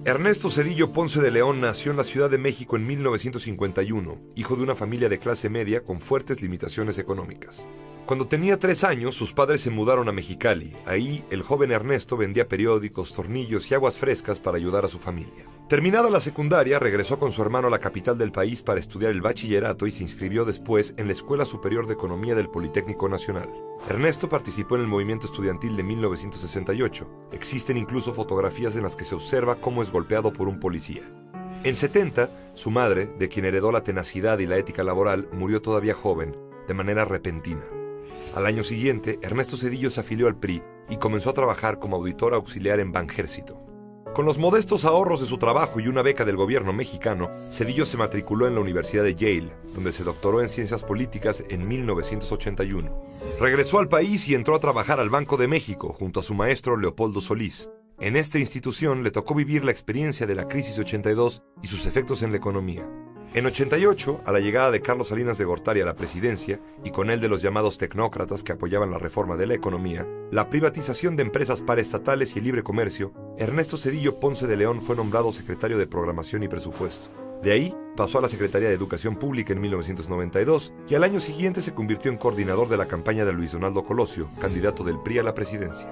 Ernesto Zedillo Ponce de León nació en la Ciudad de México en 1951, hijo de una familia de clase media con fuertes limitaciones económicas. Cuando tenía 3 años, sus padres se mudaron a Mexicali. Ahí, el joven Ernesto vendía periódicos, tornillos y aguas frescas para ayudar a su familia. Terminada la secundaria, regresó con su hermano a la capital del país para estudiar el bachillerato y se inscribió después en la Escuela Superior de Economía del Politécnico Nacional. Ernesto participó en el movimiento estudiantil de 1968. Existen incluso fotografías en las que se observa cómo es golpeado por un policía. En 70, su madre, de quien heredó la tenacidad y la ética laboral, murió todavía joven, de manera repentina. Al año siguiente, Ernesto Zedillo se afilió al PRI y comenzó a trabajar como auditor auxiliar en Banjército. Con los modestos ahorros de su trabajo y una beca del gobierno mexicano, Zedillo se matriculó en la Universidad de Yale, donde se doctoró en Ciencias Políticas en 1981. Regresó al país y entró a trabajar al Banco de México junto a su maestro Leopoldo Solís. En esta institución le tocó vivir la experiencia de la crisis 82 y sus efectos en la economía. En 88, a la llegada de Carlos Salinas de Gortari a la presidencia, y con él de los llamados tecnócratas que apoyaban la reforma de la economía, la privatización de empresas paraestatales y el libre comercio, Ernesto Zedillo Ponce de León fue nombrado secretario de Programación y Presupuesto. De ahí, pasó a la Secretaría de Educación Pública en 1992 y al año siguiente se convirtió en coordinador de la campaña de Luis Donaldo Colosio, candidato del PRI a la presidencia.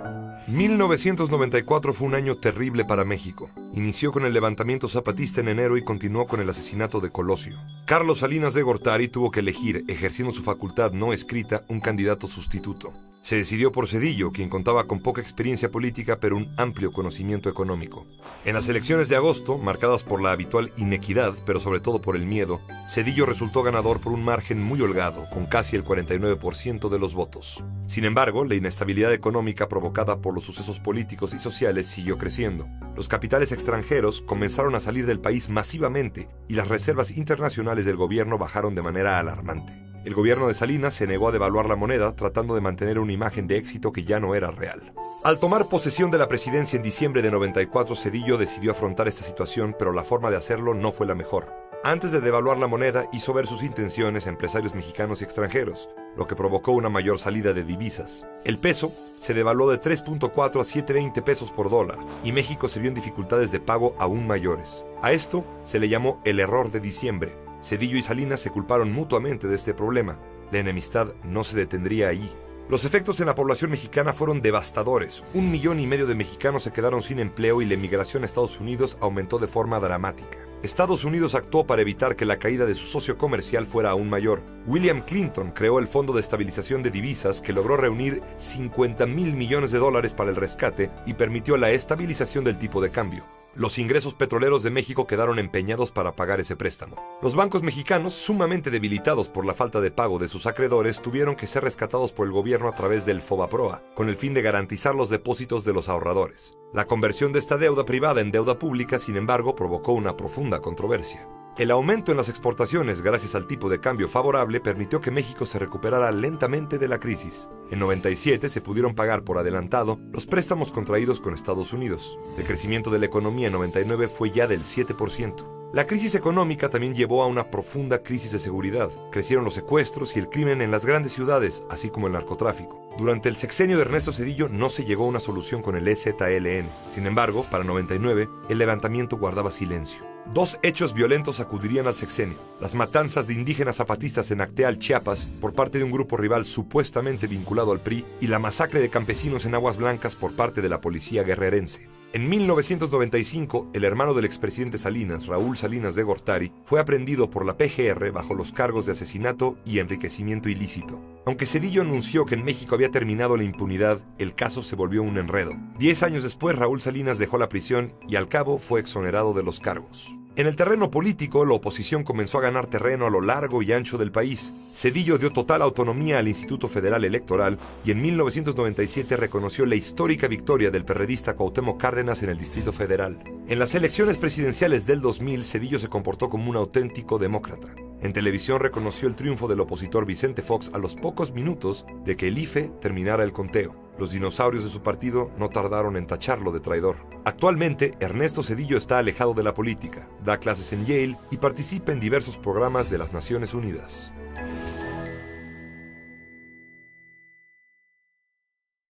1994 fue un año terrible para México. Inició con el levantamiento zapatista en enero y continuó con el asesinato de Colosio. Carlos Salinas de Gortari tuvo que elegir, ejerciendo su facultad no escrita, un candidato sustituto. Se decidió por Zedillo, quien contaba con poca experiencia política pero un amplio conocimiento económico. En las elecciones de agosto, marcadas por la habitual inequidad, pero sobre todo por el miedo, Zedillo resultó ganador por un margen muy holgado, con casi el 49% de los votos. Sin embargo, la inestabilidad económica provocada por los sucesos políticos y sociales siguió creciendo. Los capitales extranjeros comenzaron a salir del país masivamente y las reservas internacionales del gobierno bajaron de manera alarmante. El gobierno de Salinas se negó a devaluar la moneda, tratando de mantener una imagen de éxito que ya no era real. Al tomar posesión de la presidencia en diciembre de 94, Zedillo decidió afrontar esta situación, pero la forma de hacerlo no fue la mejor. Antes de devaluar la moneda, hizo ver sus intenciones a empresarios mexicanos y extranjeros, lo que provocó una mayor salida de divisas. El peso se devaluó de 3.4 a 7.20 pesos por dólar, y México se vio en dificultades de pago aún mayores. A esto se le llamó el error de diciembre. Zedillo y Salinas se culparon mutuamente de este problema. La enemistad no se detendría ahí. Los efectos en la población mexicana fueron devastadores. 1,5 millones de mexicanos se quedaron sin empleo y la emigración a Estados Unidos aumentó de forma dramática. Estados Unidos actuó para evitar que la caída de su socio comercial fuera aún mayor. William Clinton creó el Fondo de Estabilización de Divisas, que logró reunir $50,000 millones para el rescate y permitió la estabilización del tipo de cambio. Los ingresos petroleros de México quedaron empeñados para pagar ese préstamo. Los bancos mexicanos, sumamente debilitados por la falta de pago de sus acreedores, tuvieron que ser rescatados por el gobierno a través del FOBAPROA, con el fin de garantizar los depósitos de los ahorradores. La conversión de esta deuda privada en deuda pública, sin embargo, provocó una profunda controversia. El aumento en las exportaciones, gracias al tipo de cambio favorable, permitió que México se recuperara lentamente de la crisis. En 97 se pudieron pagar por adelantado los préstamos contraídos con Estados Unidos. El crecimiento de la economía en 99 fue ya del 7%. La crisis económica también llevó a una profunda crisis de seguridad. Crecieron los secuestros y el crimen en las grandes ciudades, así como el narcotráfico. Durante el sexenio de Ernesto Zedillo no se llegó a una solución con el EZLN. Sin embargo, para 99, el levantamiento guardaba silencio. 2 hechos violentos sacudirían al sexenio: las matanzas de indígenas zapatistas en Acteal, Chiapas, por parte de un grupo rival supuestamente vinculado al PRI, y la masacre de campesinos en Aguas Blancas por parte de la policía guerrerense. En 1995, el hermano del expresidente Salinas, Raúl Salinas de Gortari, fue aprehendido por la PGR bajo los cargos de asesinato y enriquecimiento ilícito. Aunque Zedillo anunció que en México había terminado la impunidad, el caso se volvió un enredo. 10 años después, Raúl Salinas dejó la prisión y al cabo fue exonerado de los cargos. En el terreno político, la oposición comenzó a ganar terreno a lo largo y ancho del país. Zedillo dio total autonomía al Instituto Federal Electoral y en 1997 reconoció la histórica victoria del perredista Cuauhtémoc Cárdenas en el Distrito Federal. En las elecciones presidenciales del 2000, Zedillo se comportó como un auténtico demócrata. En televisión reconoció el triunfo del opositor Vicente Fox a los pocos minutos de que el IFE terminara el conteo. Los dinosaurios de su partido no tardaron en tacharlo de traidor. Actualmente, Ernesto Zedillo está alejado de la política, da clases en Yale y participa en diversos programas de las Naciones Unidas.